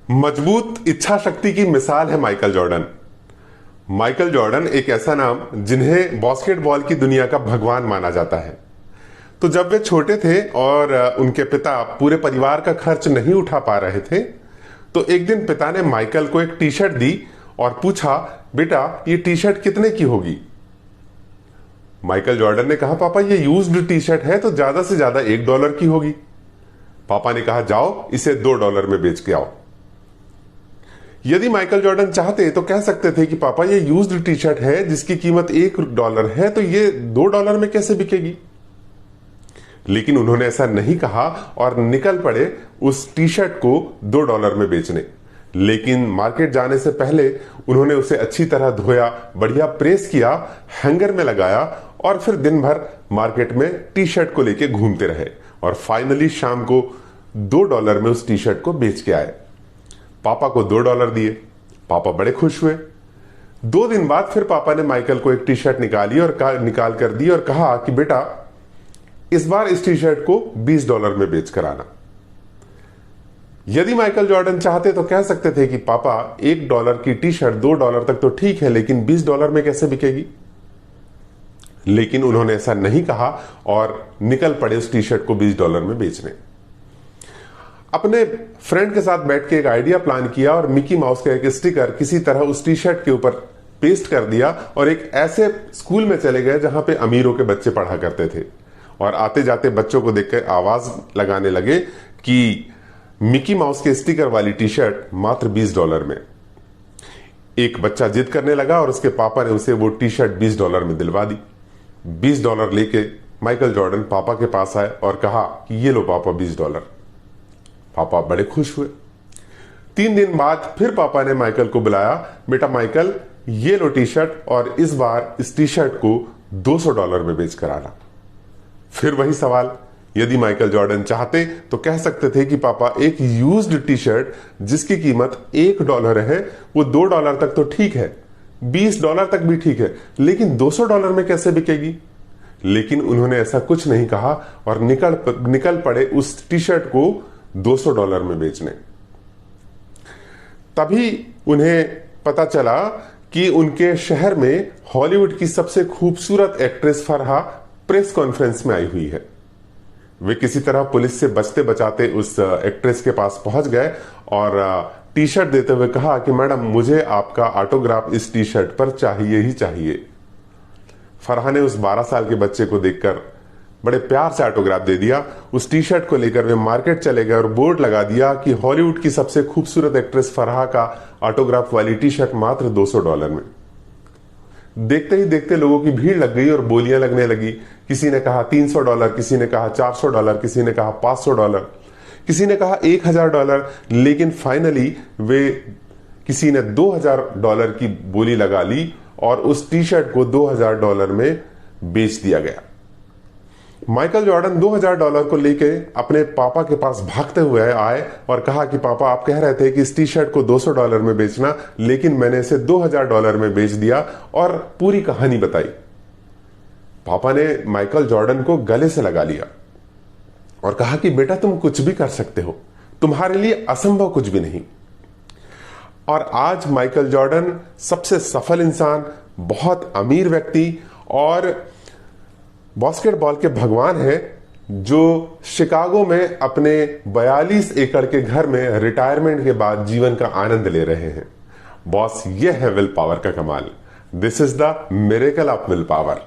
मजबूत इच्छा शक्ति की मिसाल है माइकल जॉर्डन। माइकल जॉर्डन एक ऐसा नाम जिन्हें बास्केटबॉल की दुनिया का भगवान माना जाता है। तो जब वे छोटे थे और उनके पिता पूरे परिवार का खर्च नहीं उठा पा रहे थे, तो एक दिन पिता ने माइकल को एक टी शर्ट दी और पूछा, बेटा ये टी शर्ट कितने की होगी? माइकल जॉर्डन ने कहा, पापा ये यूज्ड टी शर्ट है तो ज्यादा से ज्यादा $1 की होगी। पापा ने कहा, जाओ इसे $2 में बेच के आओ। यदि माइकल जॉर्डन चाहते तो कह सकते थे कि पापा ये यूज्ड टी शर्ट है जिसकी कीमत $1 है, तो ये $2 में कैसे बिकेगी? लेकिन उन्होंने ऐसा नहीं कहा और निकल पड़े उस टी शर्ट को $2 में बेचने। लेकिन मार्केट जाने से पहले उन्होंने उसे अच्छी तरह धोया, बढ़िया प्रेस किया, हैंगर में लगाया और फिर दिन भर मार्केट में टी शर्ट को लेके घूमते रहे और फाइनली शाम को $2 में उस टी शर्ट को बेच के आए। पापा को $2 दिए। पापा बड़े खुश हुए। 2 दिन बाद फिर पापा ने माइकल को एक टी शर्ट निकाली और निकाल कर दी और कहा कि बेटा इस बार इस टी शर्ट को $20 में बेच कर आना। यदि माइकल जॉर्डन चाहते तो कह सकते थे कि पापा $1 की टी शर्ट $2 तक तो ठीक है, लेकिन $20 में कैसे बिकेगी? लेकिन उन्होंने ऐसा नहीं कहा और निकल पड़े उस टी शर्ट को $20 में बेचने। अपने फ्रेंड के साथ बैठ के एक आइडिया प्लान किया और मिकी माउस का एक स्टिकर किसी तरह उस टी शर्ट के ऊपर पेस्ट कर दिया और एक ऐसे स्कूल में चले गए जहां पे अमीरों के बच्चे पढ़ा करते थे और आते जाते बच्चों को देखकर आवाज लगाने लगे कि मिकी माउस के स्टिकर वाली टी शर्ट मात्र $20 में। एक बच्चा जिद करने लगा और उसके पापा ने उसे वो टी शर्ट $20 में दिलवा दी। $20 लेके माइकल जॉर्डन पापा के पास आए और कहा कि ये लो पापा $20। पापा बड़े खुश हुए। 3 दिन बाद फिर पापा ने माइकल को बुलाया, बेटा माइकल ये लो टी शर्ट और इस बार इस टी शर्ट को $200 में बेच कर आना। फिर वही सवाल, यदि माइकल जॉर्डन चाहते तो कह सकते थे कि पापा एक यूज्ड टी शर्ट जिसकी कीमत $1 है वो $2 तक तो ठीक है, $20 तक भी ठीक है, लेकिन $200 में कैसे बिकेगी? लेकिन उन्होंने ऐसा कुछ नहीं कहा और निकल पड़े उस टी शर्ट को $200 में बेचने। तभी उन्हें पता चला कि उनके शहर में हॉलीवुड की सबसे खूबसूरत एक्ट्रेस फरहा प्रेस कॉन्फ्रेंस में आई हुई है। वे किसी तरह पुलिस से बचते बचाते उस एक्ट्रेस के पास पहुंच गए और टी शर्ट देते हुए कहा कि मैडम मुझे आपका ऑटोग्राफ इस टी शर्ट पर चाहिए ही चाहिए। फरहा ने उस 12 साल के बच्चे को देखकर बड़े प्यार से ऑटोग्राफ दे दिया। उस टी शर्ट को लेकर वे मार्केट चले गए और बोर्ड लगा दिया कि हॉलीवुड की सबसे खूबसूरत एक्ट्रेस फरहा का ऑटोग्राफ वाली टी शर्ट मात्र $200 में। देखते ही देखते लोगों की भीड़ लग गई और बोलियां लगने लगी। किसी ने कहा $300, किसी ने कहा $400, किसी ने कहा $500, किसी ने कहा $1000, लेकिन फाइनली वे किसी ने $2000 की बोली लगा ली और उस टी शर्ट को $2000 में बेच दिया गया। माइकल जॉर्डन $2000 को लेके अपने पापा के पास भागते हुए आए और कहा कि पापा आप कह रहे थे कि इस टी शर्ट को $200 में बेचना, लेकिन मैंने इसे $2000 में बेच दिया और पूरी कहानी बताई। पापा ने माइकल जॉर्डन को गले से लगा लिया और कहा कि बेटा तुम कुछ भी कर सकते हो, तुम्हारे लिए असंभव कुछ भी नहीं। और आज माइकल जॉर्डन सबसे सफल इंसान, बहुत अमीर व्यक्ति और बास्केटबॉल के भगवान है, जो शिकागो में अपने 42 एकड़ के घर में रिटायरमेंट के बाद जीवन का आनंद ले रहे हैं। बॉस, ये है विल पावर का कमाल। This is the miracle of will power.